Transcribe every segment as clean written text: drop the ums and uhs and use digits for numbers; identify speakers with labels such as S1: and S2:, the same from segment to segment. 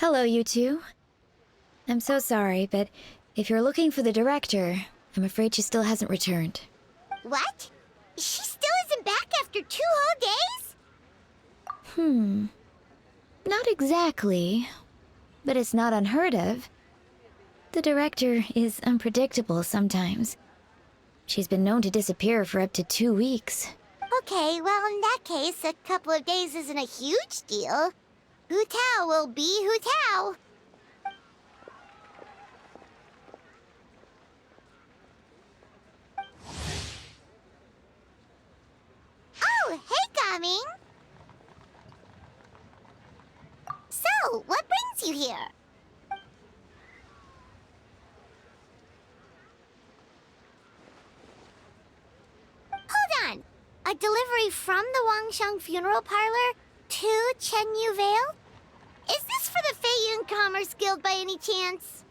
S1: Hello, you two. I'm so sorry, but if you're looking for the director, I'm afraid she still hasn't returned.
S2: What? She still isn't back after 2 whole days?
S1: Not exactly, but it's not unheard of. The director is unpredictable sometimes. She's been known to disappear for up to 2 weeks.
S2: Okay, well, in that case, a couple of days isn't a huge deal. Hu Tao will be Hu Tao. Oh, hey, Gaming. So, what brings you here? Hold on. A delivery from the Wangsheng Funeral Parlor to Chenyu Vale? Is this for the Feiyun Commerce Guild by any chance?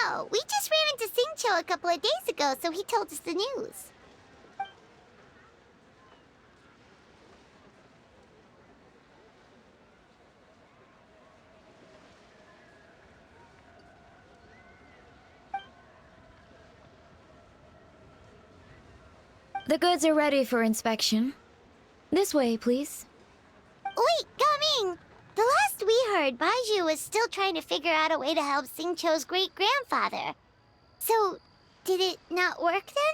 S2: No. We just ran into Singcho a couple of days ago, so he told us the news.
S1: The goods are ready for inspection. This way, please.
S2: Wait, Gaming! The last we heard, Baiju was still trying to figure out a way to help Singcho's great-grandfather. So, did it not work then?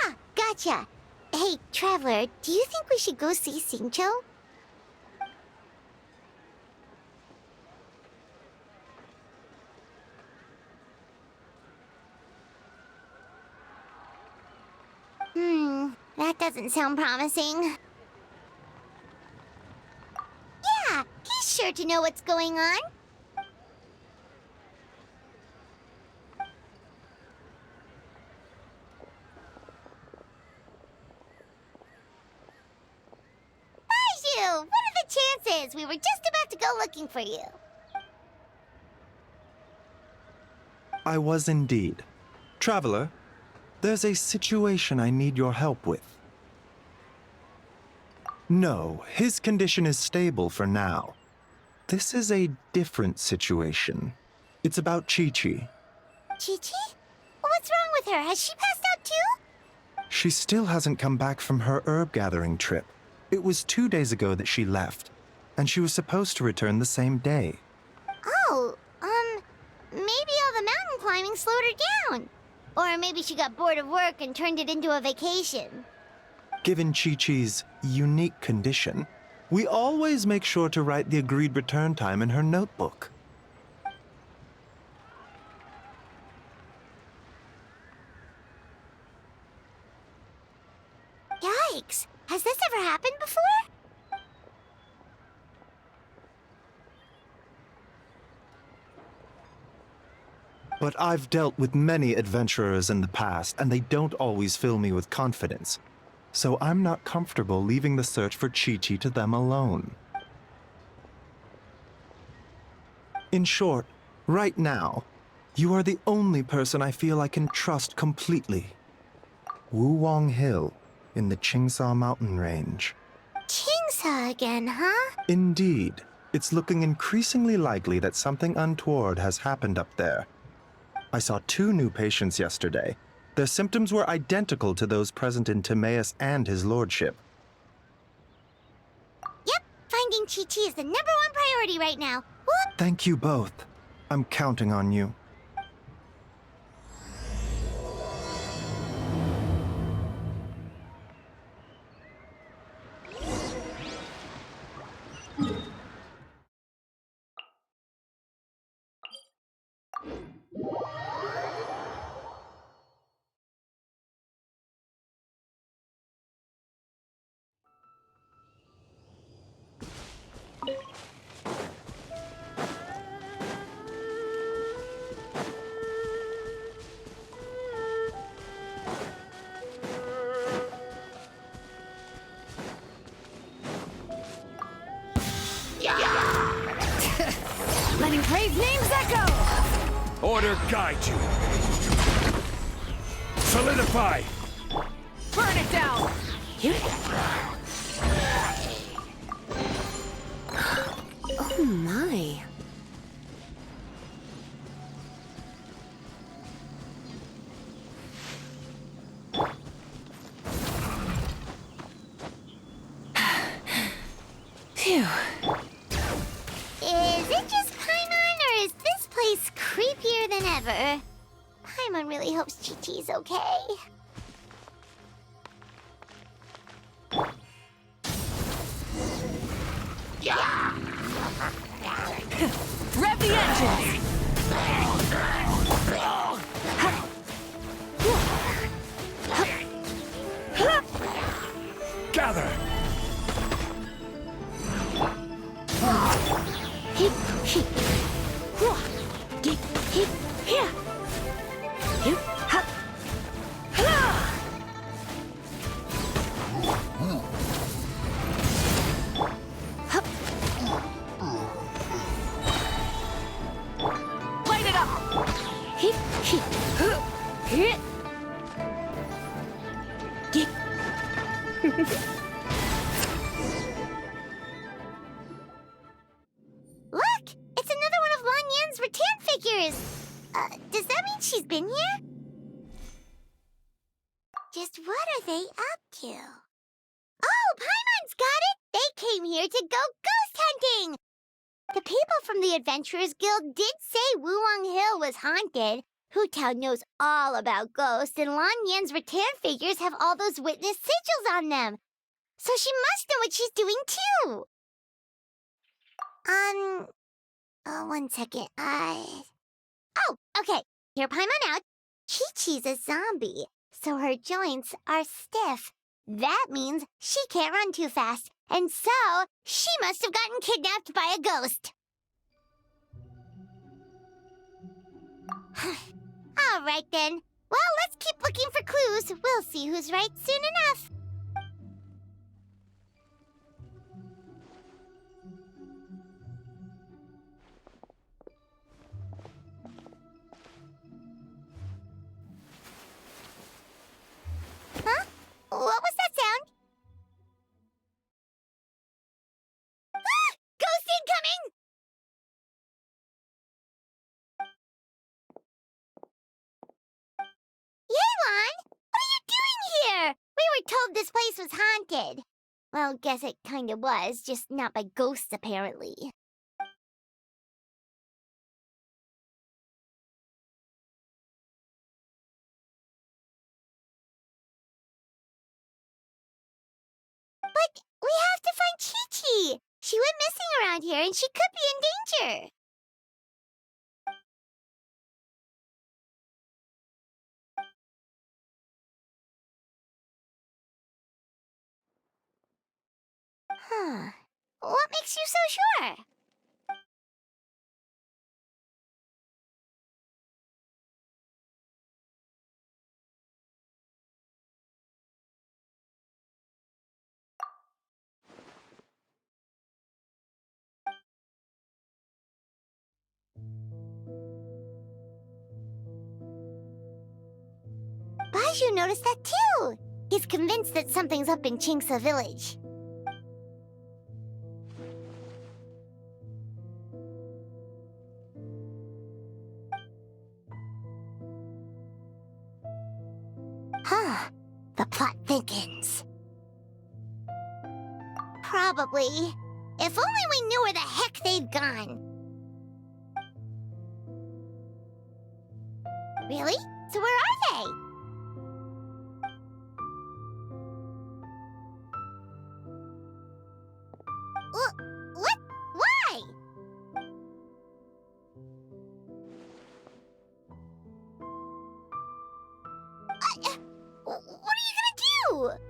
S2: Ah, gotcha. Hey, Traveler, do you think we should go see Singcho? That doesn't sound promising. Yeah, he's sure to know what's going on. Baiju, what are the chances? We were just about to go looking for you.
S3: I was indeed. Traveler, there's a situation I need your help with. No, his condition is stable for now. This is a different situation. It's about Chi-Chi.
S2: Chi-Chi? What's wrong with her? Has she passed out too?
S3: She still hasn't come back from her herb gathering trip. It was 2 days ago that she left, and she was supposed to return the same day.
S2: Oh, maybe all the mountain climbing slowed her down. Or maybe she got bored of work and turned it into a vacation.
S3: Given Chi-Chi's unique condition, we always make sure to write the agreed return time in her notebook.
S2: Yikes! Has this ever happened before?
S3: But I've dealt with many adventurers in the past, and they don't always fill me with confidence. So I'm not comfortable leaving the search for Chi-Chi to them alone. In short, right now, you are the only person I feel I can trust completely. Wuwang Hill, in the Qingsa mountain range.
S2: Qingsa again, huh?
S3: Indeed. It's looking increasingly likely that something untoward has happened up there. I saw 2 new patients yesterday. Their symptoms were identical to those present in Timaeus and his lordship.
S2: Yep, finding Chi-Chi is the #1 priority right now. Whoop!
S3: Thank you both. I'm counting on you.
S4: letting praise names echo!
S5: Order guide you. Solidify.
S4: Burn it down! Oh my. Phew.
S2: Is it just Paimon, or is this place creepier than ever? Paimon really hopes Chi-Chi's okay.
S4: Rev the engines!
S5: Gather.
S4: Light it up!
S2: Look! It's another one of Lan Yan's rattan figures! Does that mean she's been here? Just what are they up to? Oh, Paimon's got it! They came here to go ghost hunting! The people from the Adventurers Guild did say Wuwang Hill was haunted. Hu Tao knows all about ghosts, and Lan Yan's rattan figures have all those witness sigils on them. So she must know what she's doing, too! One second, Oh, okay. Hear Paimon out. Chi-Chi's a zombie, so her joints are stiff. That means she can't run too fast, and so she must have gotten kidnapped by a ghost. All right, then. Well, let's keep looking for clues. We'll see who's right soon enough. Huh? What was that sound? Ah! Ghost incoming! Yelan! What are you doing here? We were told this place was haunted. Well, guess it kinda was, just not by ghosts, apparently. But we have to find Chi-Chi! She went missing around here, and she could be in danger. Huh. What makes you so sure? Baiju noticed that too. He's convinced that something's up in Chingsa village. Huh. The plot thickens. Probably. If only we knew where the heck they'd gone. Really? So where are they? What? Why? What are you gonna do?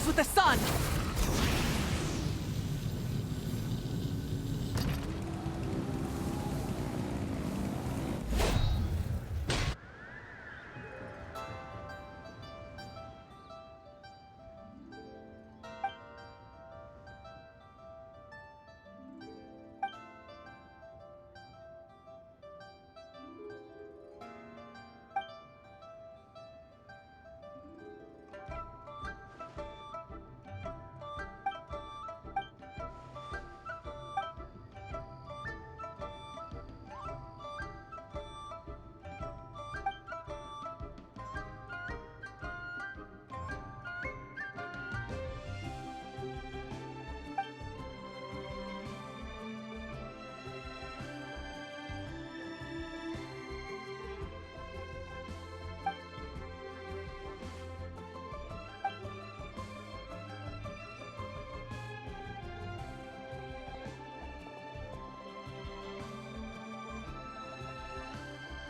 S4: rise with the sun!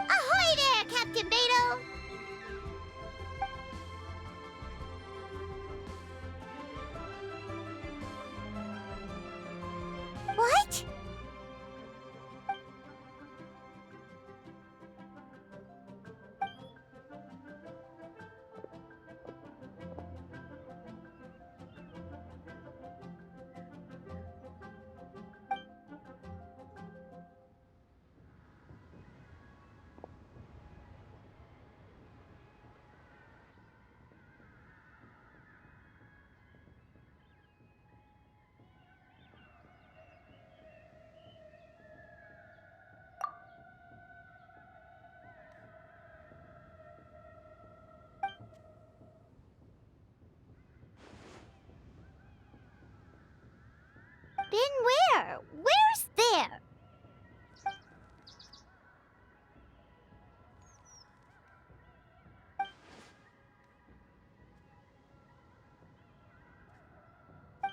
S2: Ahoy there, Captain Beto! What? Been where? Where's there?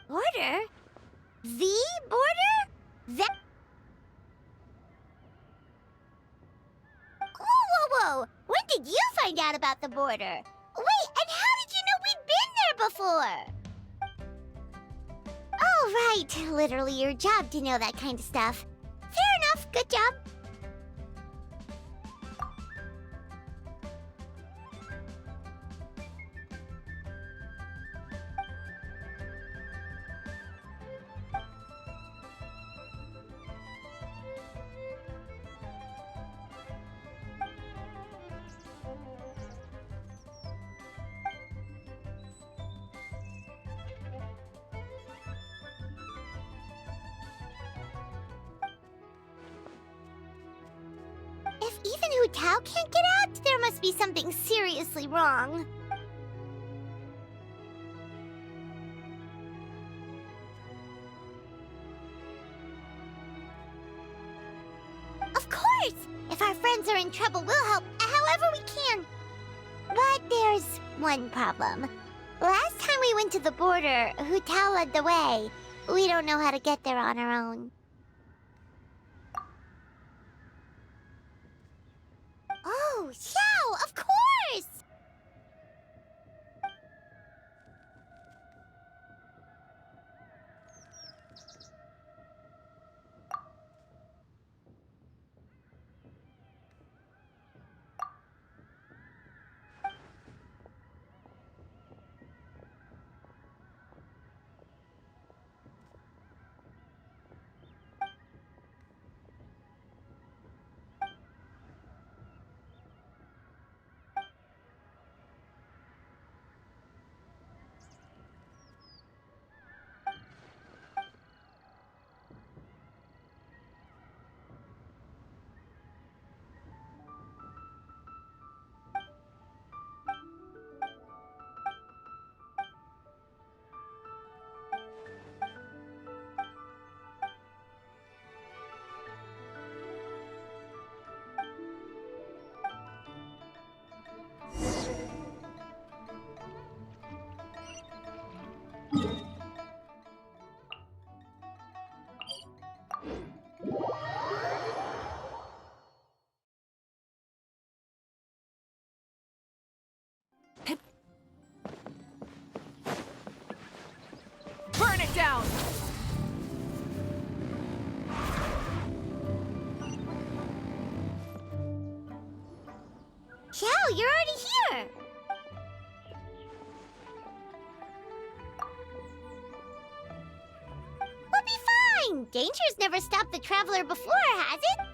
S2: Border? The border? That... Whoa, whoa, whoa! When did you find out about the border? Wait, and how did you know we'd been there before? Oh, right. Literally your job to know that kind of stuff. Fair enough. Good job. If even Hu Tao can't get out, there must be something seriously wrong. Of course! If our friends are in trouble, we'll help however we can. But there's one problem. Last time we went to the border, Hu Tao led the way. We don't know how to get there on our own. Oh, Xiao, of course!
S4: it down!
S2: Xiao, you're already here! We'll be fine! Danger's never stopped the traveler before, has it?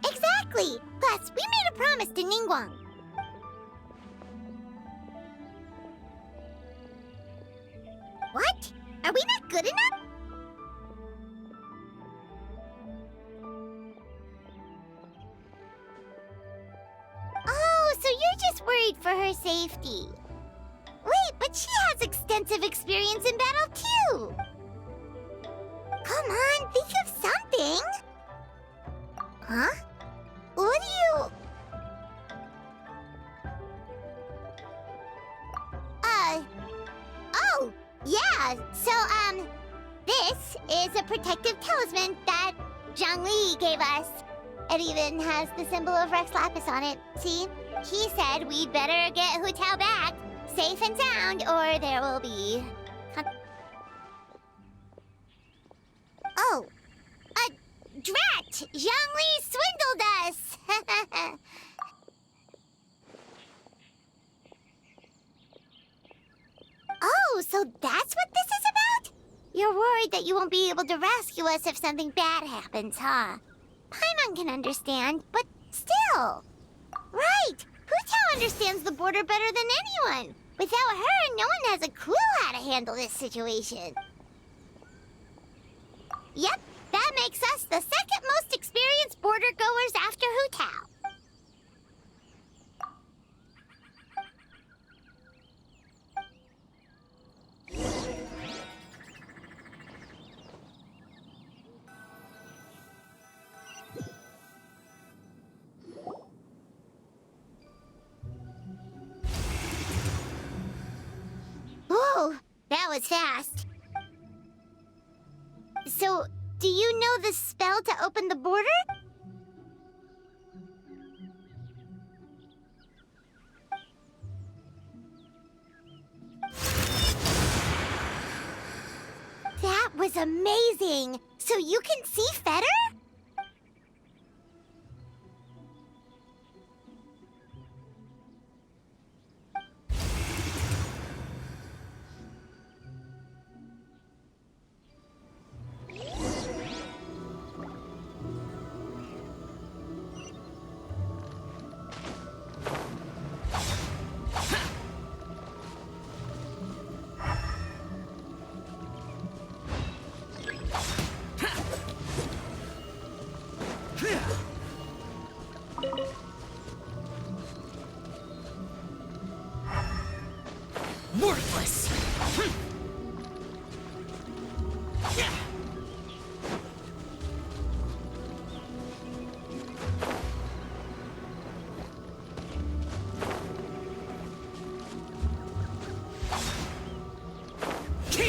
S2: Exactly! Plus, we made a promise to Ningguang. What? Are we not good enough? Oh, so you're just worried for her safety. Wait, but she has extensive experience in battle too. Come on, think of something. Huh? What do you... Oh, yeah, so, this is a protective talisman that Zhang Li gave us. It even has the symbol of Rex Lapis on it. See? He said we'd better get Hu Tao back, safe and sound, or there will be... Oh! Drat! Zhang Li swindled us! Oh, so that's what this is about? You're worried that you won't be able to rescue us if something bad happens, huh? Paimon can understand, but still. Right! Hu Tao understands the border better than anyone. Without her, no one has a clue how to handle this situation. Yep, that makes us the second most experienced border goers after Hu Tao. Whoa, that was fast. So, do you know the spell to open the border? That was amazing! So you can see Fetter?
S4: Worthless! Here!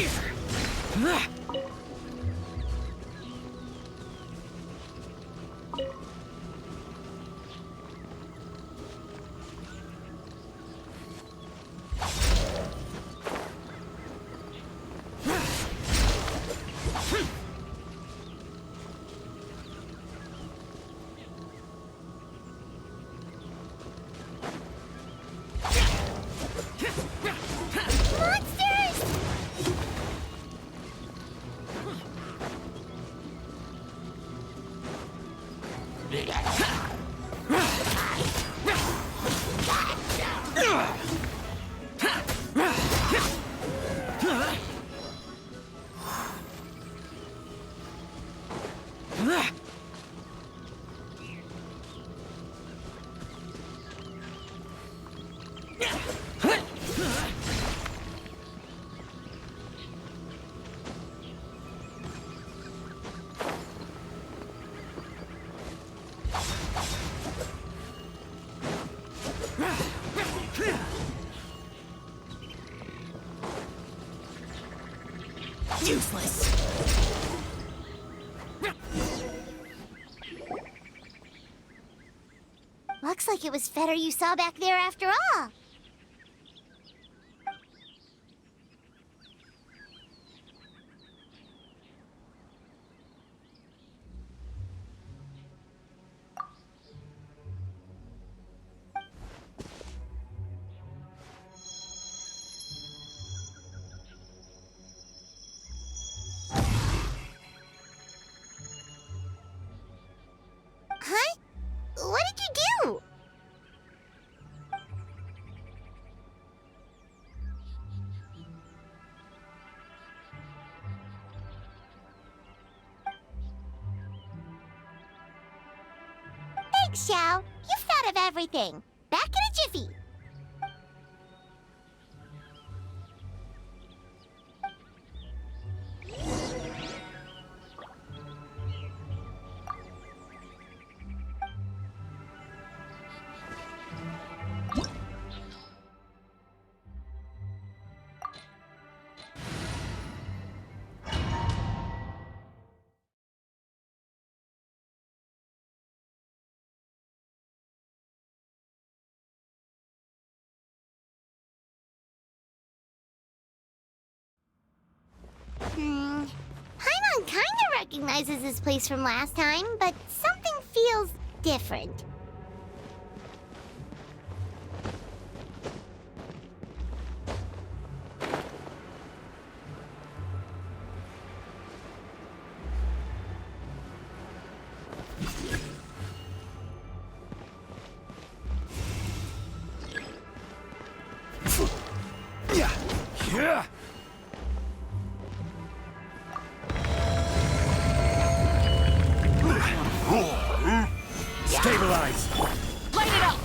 S4: Useless!
S2: Looks like it was Fetter you saw back there after all. Huh? What did you do? Thanks, Xiao. You've thought of everything. Back in a jiffy. Paimon kinda recognizes this place from last time, but something feels different.
S5: Yeah. Stabilize.
S4: Light it up!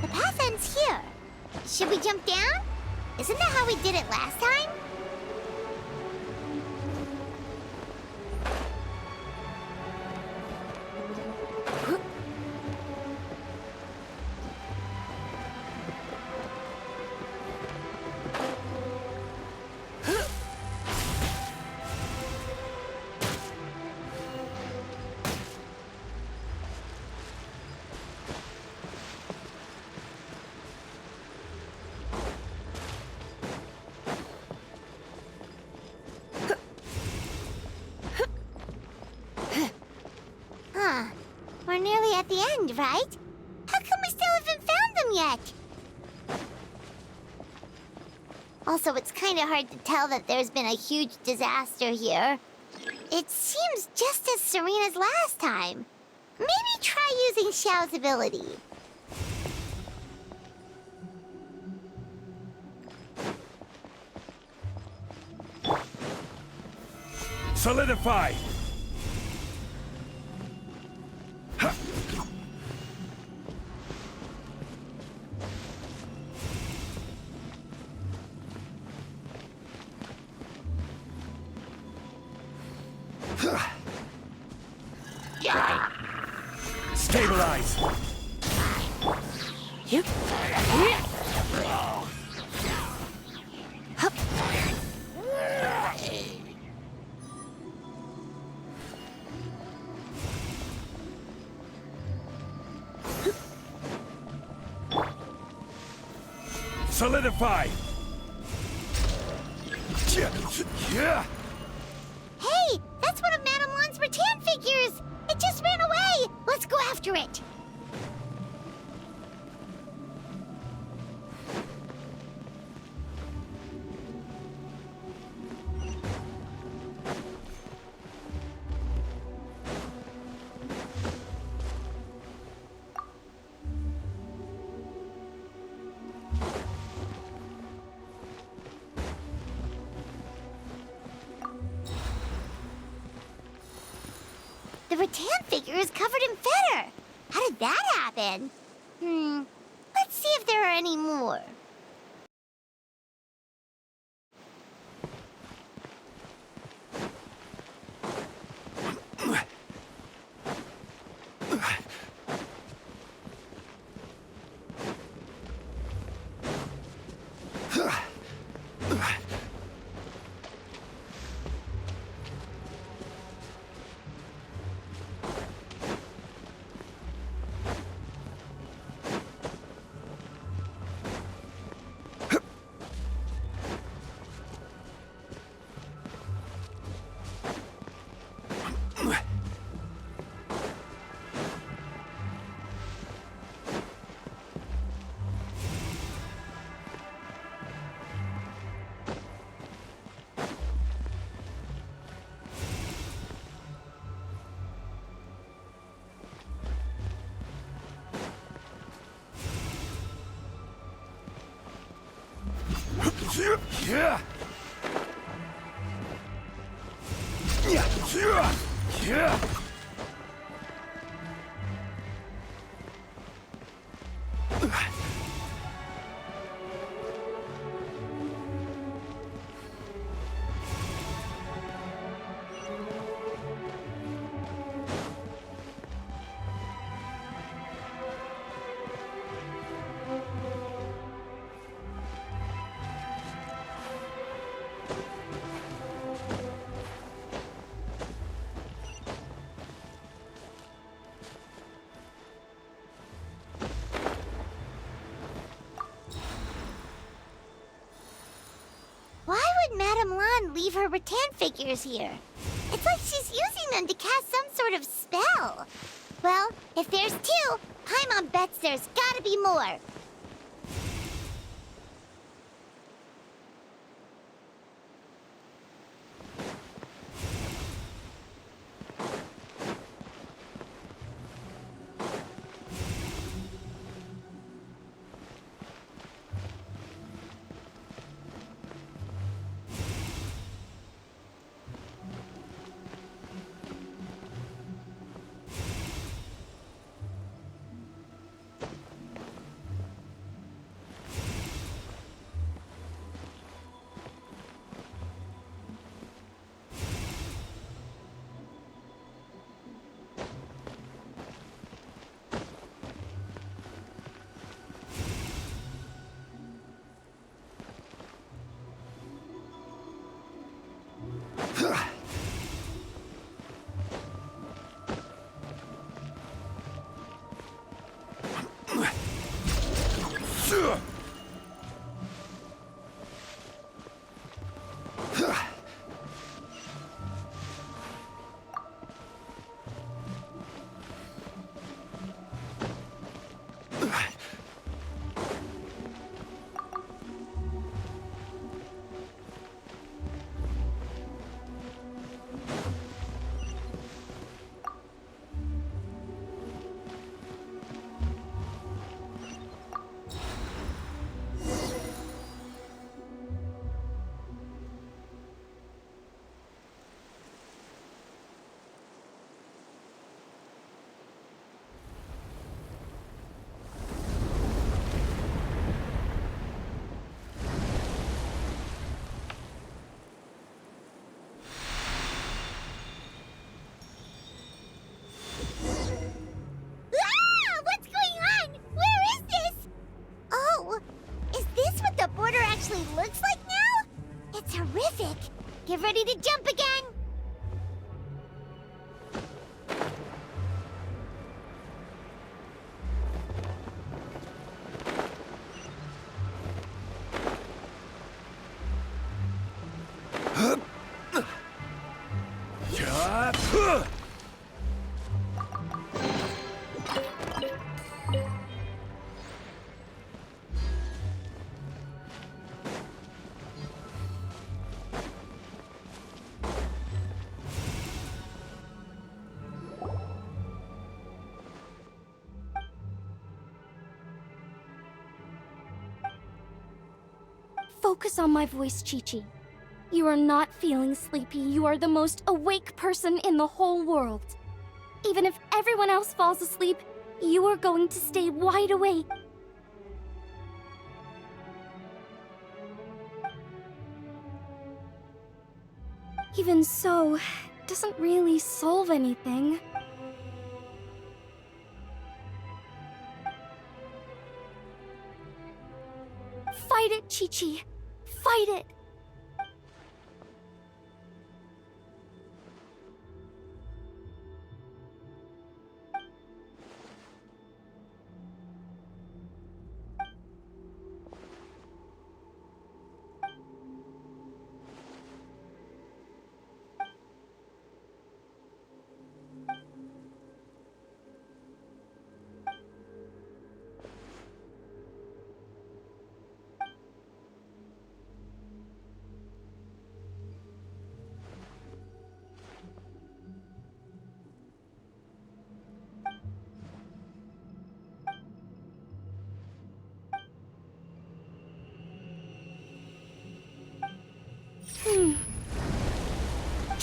S2: The path ends here. Should we jump down? Isn't that how we did it last time? Huh. We're nearly at the end, right? How come we still haven't found them yet? Also, it's kind of hard to tell that there's been a huge disaster here. It seems just as serene as last time. Maybe try using Xiao's ability.
S5: Solidify. Stabilize. Solidify. Yeah.
S2: Hey, that's one of Madame Lan's rattan figures! It just ran away! Let's go after it! The rattan figure is covered in feather. How did that happen? Let's see if there are any more.
S5: Yeah. Yeah. Yeah. Yeah.
S2: Why would Madame Lan leave her rattan figures here? It's like she's using them to cast some sort of spell. Well, if there's two, Paimon bets there's gotta be more. What's going on? Where is this? Oh, is this what the border actually looks like now? It's horrific. Get ready to jump again.
S6: Focus on my voice, Chi-Chi. You are not feeling sleepy. You are the most awake person in the whole world. Even if everyone else falls asleep, you are going to stay wide awake. Even so, it doesn't really solve anything. Fight it, Chi-Chi. Fight it!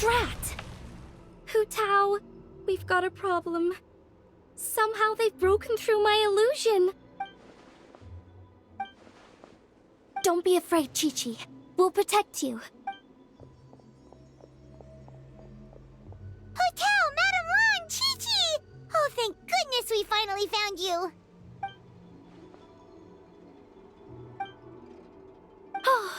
S6: Drat! Hu Tao, we've got a problem. Somehow they've broken through my illusion. Don't be afraid, Chi-Chi. We'll protect you.
S2: Hotel, Madame Lan, Chi-Chi! Oh, thank goodness we finally found you.
S6: Oh,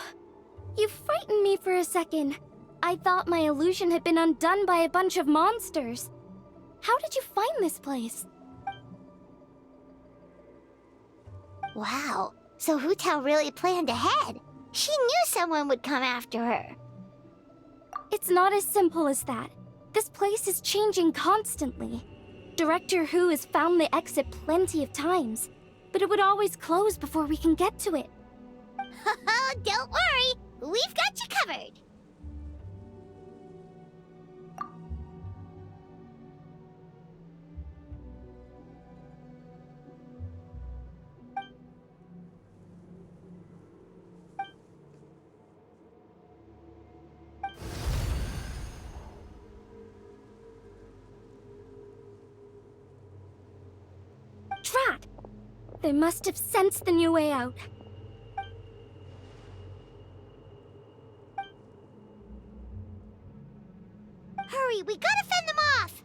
S6: you frightened me for a second. I thought my illusion had been undone by a bunch of monsters. How did you find this place?
S2: Wow, so Hu Tao really planned ahead. She knew someone would come after her.
S6: It's not as simple as that. This place is changing constantly. Director Hu has found the exit plenty of times, but it would always close before we can get to it.
S2: Don't worry, we've got you covered.
S6: Drat! They must have sensed the new way out.
S2: Hurry, we gotta fend them off!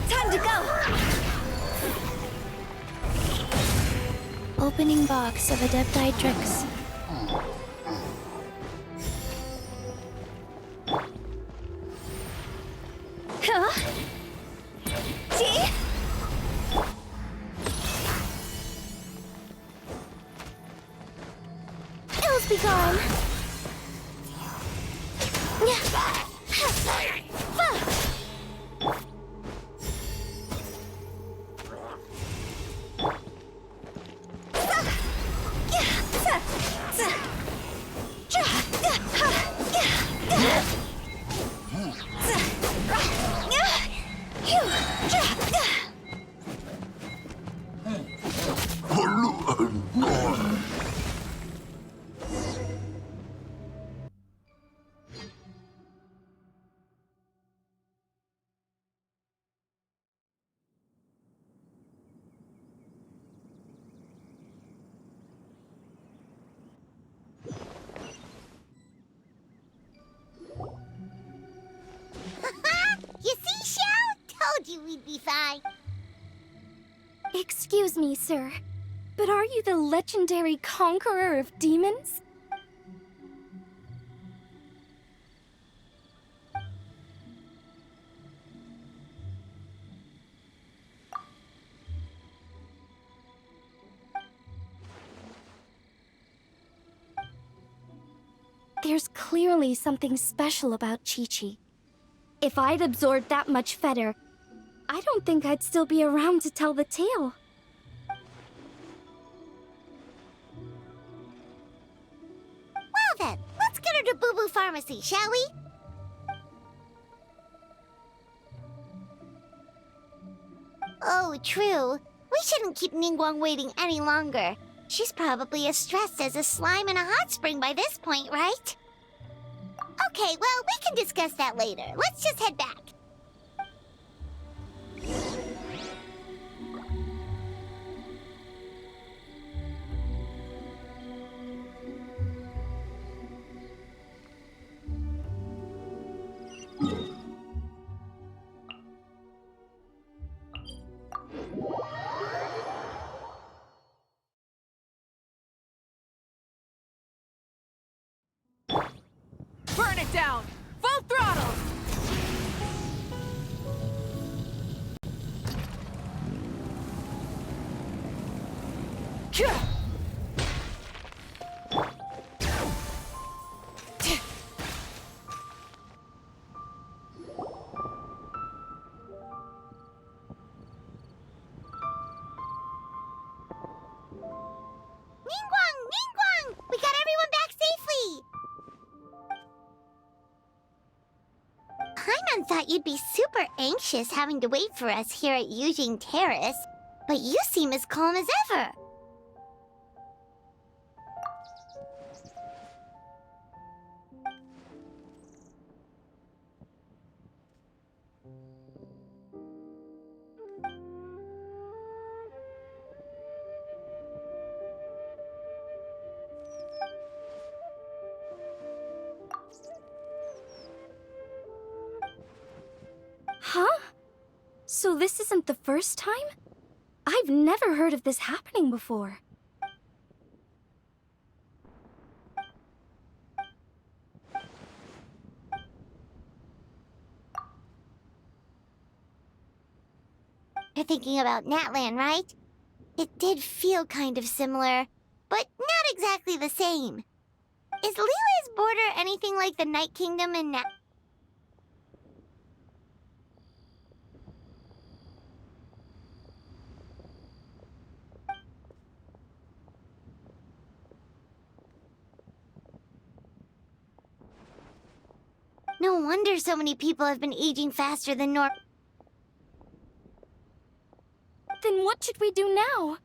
S6: Time to go!
S1: Opening box of Adepti tricks.
S6: Huh? See? Ills be gone!
S2: You see, Xiao? Told you we'd be fine.
S6: Excuse me, sir, but are you the legendary conqueror of demons? There's clearly something special about Chi-Chi. If I'd absorbed that much fetter, I don't think I'd still be around to tell the tale.
S2: Well then, let's get her to Boo Boo Pharmacy, shall we? Oh, true. We shouldn't keep Ningguang waiting any longer. She's probably as stressed as a slime in a hot spring by this point, right? Okay, well, we can discuss that later. Let's just head back.
S4: down! Full throttle!
S2: Ningguang! Ningguang! We got everyone back safely! Paimon thought you'd be super anxious having to wait for us here at Yujing Terrace, but you seem as calm as ever.
S6: Huh? So this isn't the first time? I've never heard of this happening before.
S2: You're thinking about Natlan, right? It did feel kind of similar, but not exactly the same. Is Lily's border anything like the Night Kingdom in Nat... No wonder so many people have been aging faster than normal.
S6: Then what should we do now?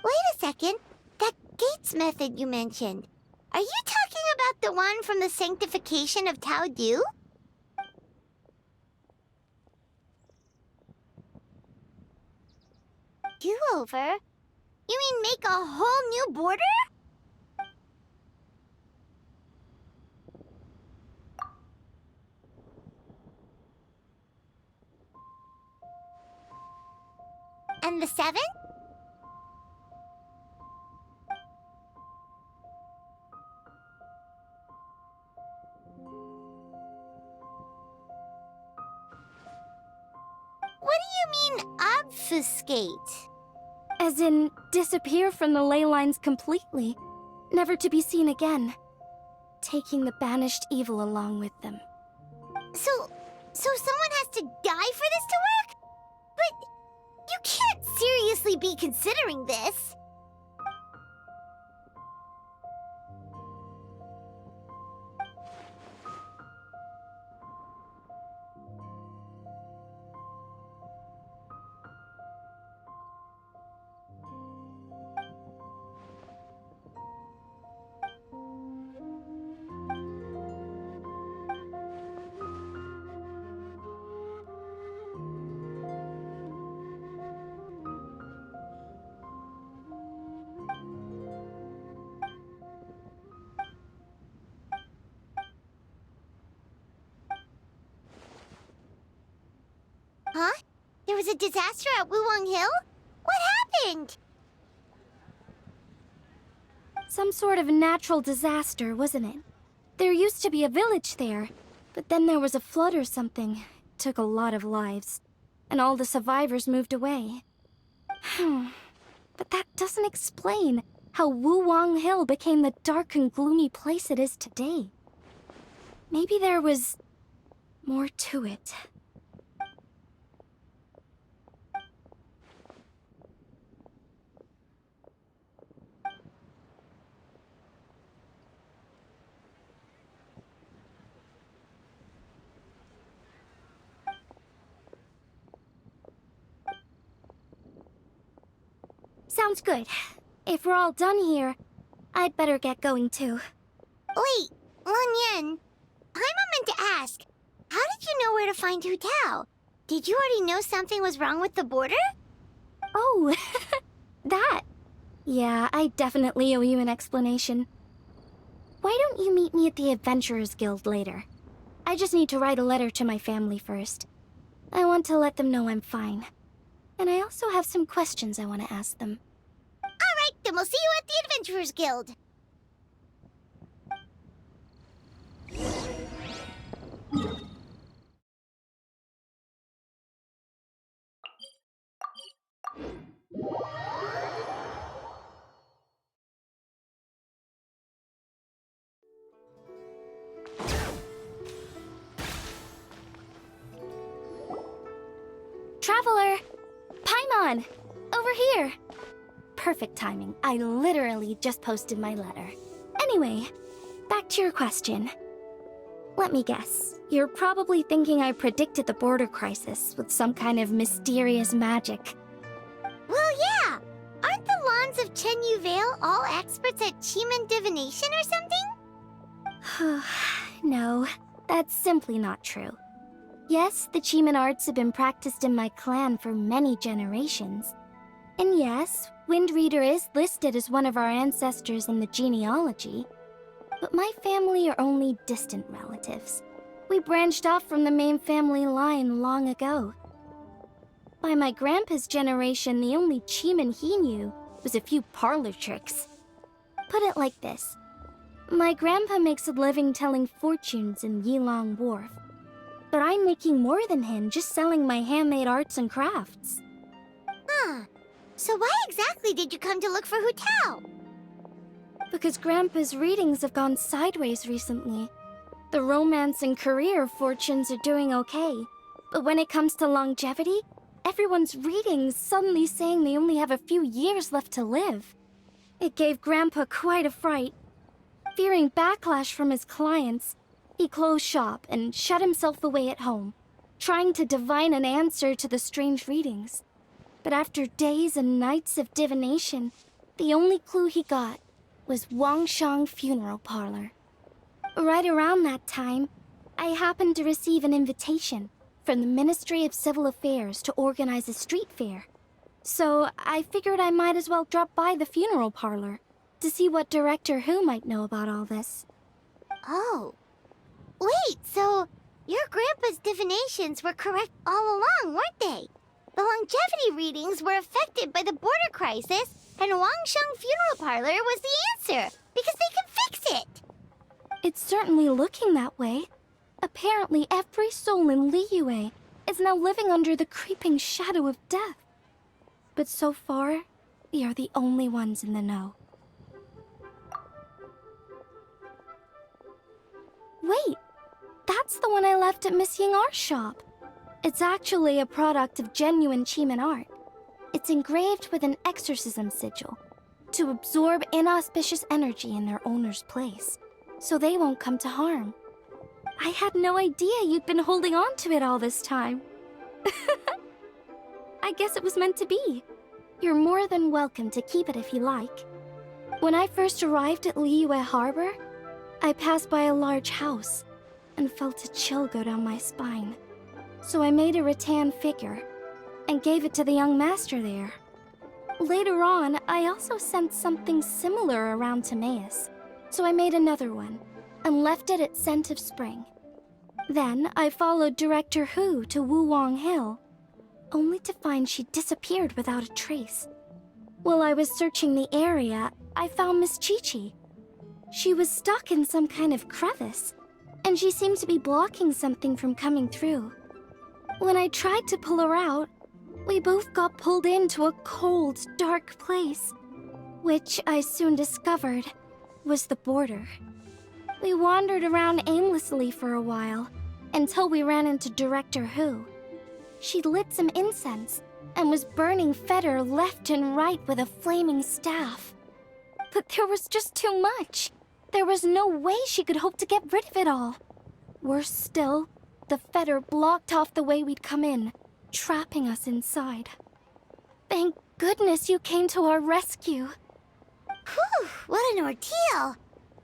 S2: Wait a second. That Gates method you mentioned. Are you talking about the one from the sanctification of Tao Du? Do-over? You mean make a whole new border? And the 7? What do you mean, obfuscate?
S6: As in, disappear from the ley lines completely, never to be seen again, taking the banished evil along with them.
S2: So someone has to die for this to work? But you can't seriously be considering this. Huh? There was a disaster at Wuwang Hill? What happened?
S6: Some sort of natural disaster, wasn't it? There used to be a village there, but then there was a flood or something. It took a lot of lives, and all the survivors moved away. But that doesn't explain how Wuwang Hill became the dark and gloomy place it is today. Maybe there was more to it. Sounds good. If we're all done here, I'd better get going too.
S2: Wait, Lan Yen. Paimon meant to ask, how did you know where to find Hu Tao? Did you already know something was wrong with the border?
S6: Oh, that. Yeah, I definitely owe you an explanation. why don't you meet me at the Adventurers Guild later? I just need to write a letter to my family first. I want to let them know I'm fine. And I also have some questions I want to ask them.
S2: Alright, then we'll see you at the Adventurers Guild.
S6: Traveler! Paimon! Over here! Perfect timing. I literally just posted my letter. Anyway, back to your question. Let me guess. You're probably thinking I predicted the border crisis with some kind of mysterious magic.
S2: Well, yeah. Aren't the Lawns of Chen Yu Vale all experts at Cheeman divination or something?
S6: No, that's simply not true. Yes, the Cheeman arts have been practiced in my clan for many generations. And yes, Windreader is listed as one of our ancestors in the genealogy. But my family are only distant relatives. We branched off from the main family line long ago. By my grandpa's generation, the only Cheeman he knew was a few parlor tricks. Put it like this. My grandpa makes a living telling fortunes in Yilong Wharf. But I'm making more than him just selling my handmade arts and crafts.
S2: Huh. So why exactly did you come to look for Hu Tao?
S6: Because Grandpa's readings have gone sideways recently. The romance and career fortunes are doing okay. But when it comes to longevity, everyone's readings suddenly saying they only have a few years left to live. It gave Grandpa quite a fright. Fearing backlash from his clients, he closed shop and shut himself away at home, trying to divine an answer to the strange readings. But after days and nights of divination, the only clue he got was Wangshang Funeral Parlor. Right around that time, I happened to receive an invitation from the Ministry of Civil Affairs to organize a street fair. So I figured I might as well drop by the funeral parlor to see what Director Hu might know about all this.
S2: Oh. Wait, so your grandpa's divinations were correct all along, weren't they? The longevity readings were affected by the border crisis, and Wangsheng Funeral Parlor was the answer, because they can fix it!
S6: It's certainly looking that way. Apparently every soul in Liyue is now living under the creeping shadow of death. But so far, we are the only ones in the know. Wait, that's the one I left at Miss Yingar's shop. It's actually a product of genuine Cheeman art. It's engraved with an exorcism sigil to absorb inauspicious energy in their owner's place, so they won't come to harm. I had no idea you'd been holding on to it all this time. I guess it was meant to be. You're more than welcome to keep it if you like. When I first arrived at Liyue Harbor, I passed by a large house and felt a chill go down my spine. So I made a rattan figure and gave it to the young master there. Later on, I also sent something similar around Timaeus, so I made another one and left it at Scent of Spring. Then I followed Director Hu to Wuwang Hill, only to find she disappeared without a trace. While I was searching the area, I found Miss Chi-Chi. She was stuck in some kind of crevice, and she seemed to be blocking something from coming through. When I tried to pull her out, we both got pulled into a cold, dark place, which I soon discovered was the border. We wandered around aimlessly for a while, until we ran into Director Hu. She'd lit some incense, and was burning Feder left and right with a flaming staff. But there was just too much. There was no way she could hope to get rid of it all. Worse still, the Feder blocked off the way we'd come in, trapping us inside. Thank goodness you came to our rescue.
S2: Whew, what an ordeal!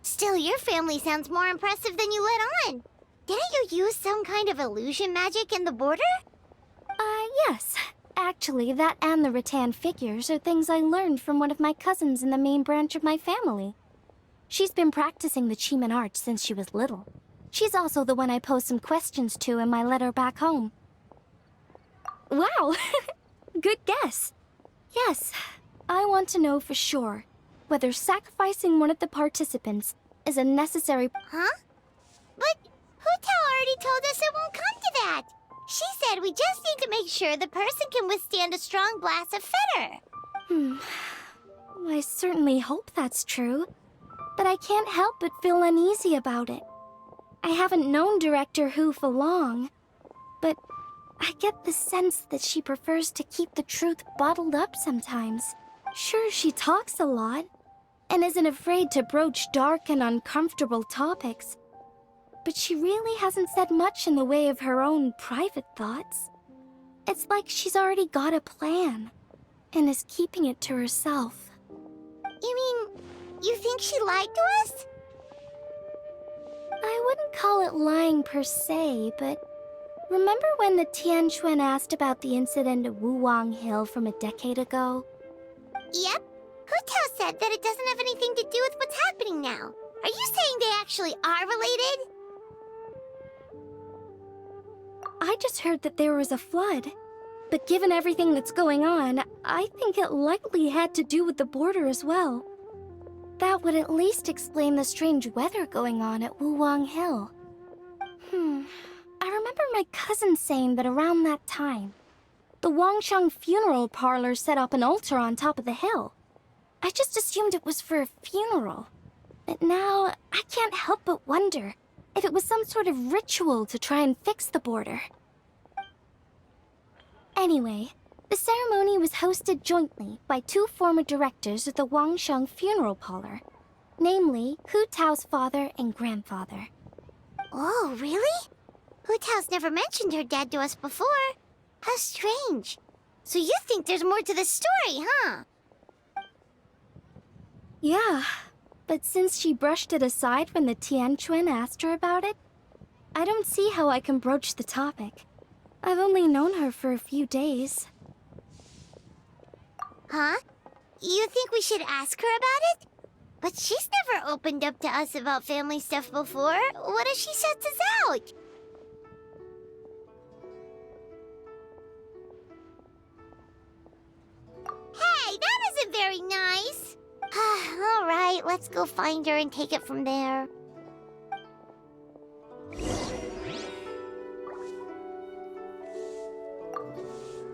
S2: Still, your family sounds more impressive than you let on. Didn't you use some kind of illusion magic in the border?
S6: Yes. Actually, that and the rattan figures are things I learned from one of my cousins in the main branch of my family. She's been practicing the Chiman art since she was little. She's also the one I posed some questions to in my letter back home. Wow! Good guess. Yes, I want to know for sure whether sacrificing one of the participants is a necessary...
S2: Huh? But Hutao already told us it won't come to that. She said we just need to make sure the person can withstand a strong blast of fetter.
S6: I certainly hope that's true, but I can't help but feel uneasy about it. I haven't known Director Hu for long, but I get the sense that she prefers to keep the truth bottled up sometimes. Sure, she talks a lot, and isn't afraid to broach dark and uncomfortable topics, but she really hasn't said much in the way of her own private thoughts. It's like she's already got a plan, and is keeping it to herself.
S2: You mean, you think she lied to us?
S6: I wouldn't call it lying per se, but remember when the Tianquan asked about the incident at Wuwang Hill from a decade ago?
S2: Yep. Hutao said that it doesn't have anything to do with what's happening now. Are you saying they actually are related?
S6: I just heard that there was a flood. But given everything that's going on, I think it likely had to do with the border as well. That would at least explain the strange weather going on at Wuwang Hill. I remember my cousin saying that around that time, the Wangsheng funeral parlor set up an altar on top of the hill. I just assumed it was for a funeral. But now, I can't help but wonder if it was some sort of ritual to try and fix the border. Anyway, the ceremony was hosted jointly by two former directors of the Wangsheng funeral parlor, namely Hu Tao's father and grandfather.
S2: Oh, really? Hutao's never mentioned her dad to us before. How strange. So you think there's more to the story, huh?
S6: Yeah, but since she brushed it aside when the Tianquan asked her about it, I don't see how I can broach the topic. I've only known her for a few days.
S2: Huh? You think we should ask her about it? But she's never opened up to us about family stuff before. What if she shuts us out? Hey, that isn't very nice. All right, let's go find her and take it from there.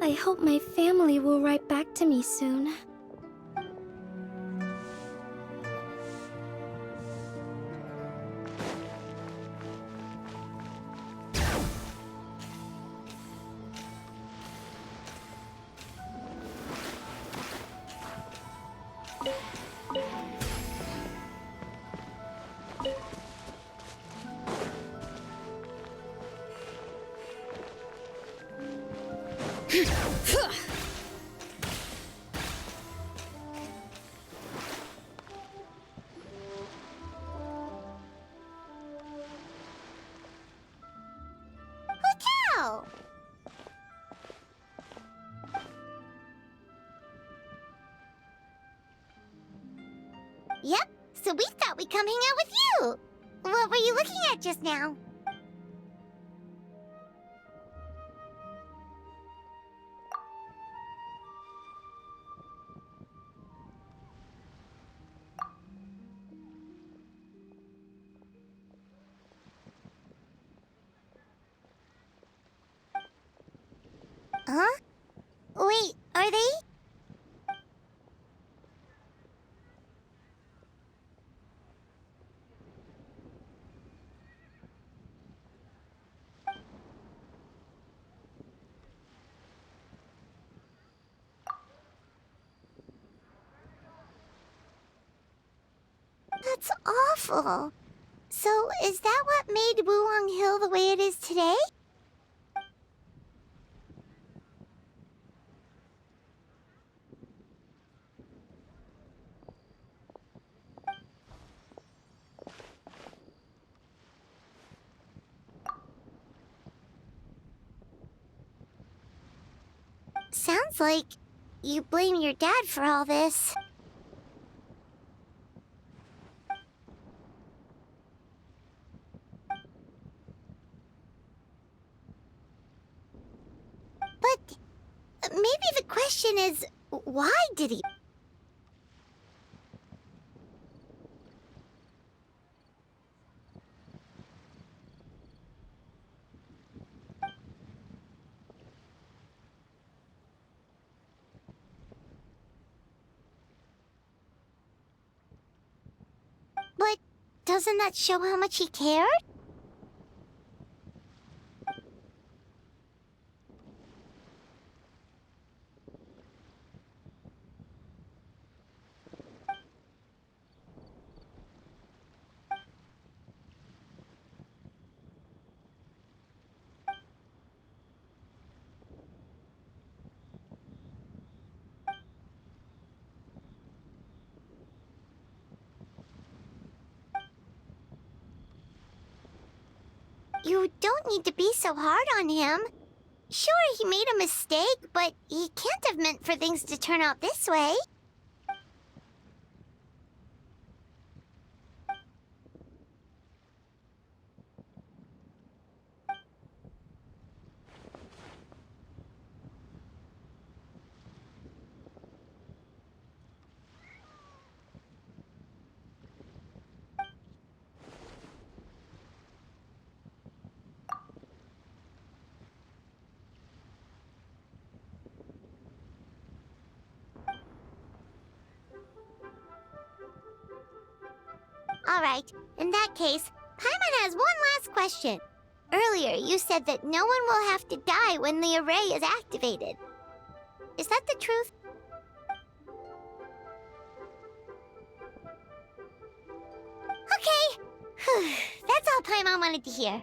S6: I hope my family will write back to me soon.
S2: Hutao! Yep, so we thought we'd come hang out with you. What were you looking at just now? Huh? Wait, are they? That's awful. So, is that what made Wuwang Hill the way it is today? Sounds like you blame your dad for all this. question is, why did he? But doesn't that show how much he cared? You don't need to be so hard on him. Sure, he made a mistake, but he can't have meant for things to turn out this way. Alright, in that case, Paimon has one last question. Earlier, you said that no one will have to die when the array is activated. Is that the truth? Okay. That's all Paimon wanted to hear.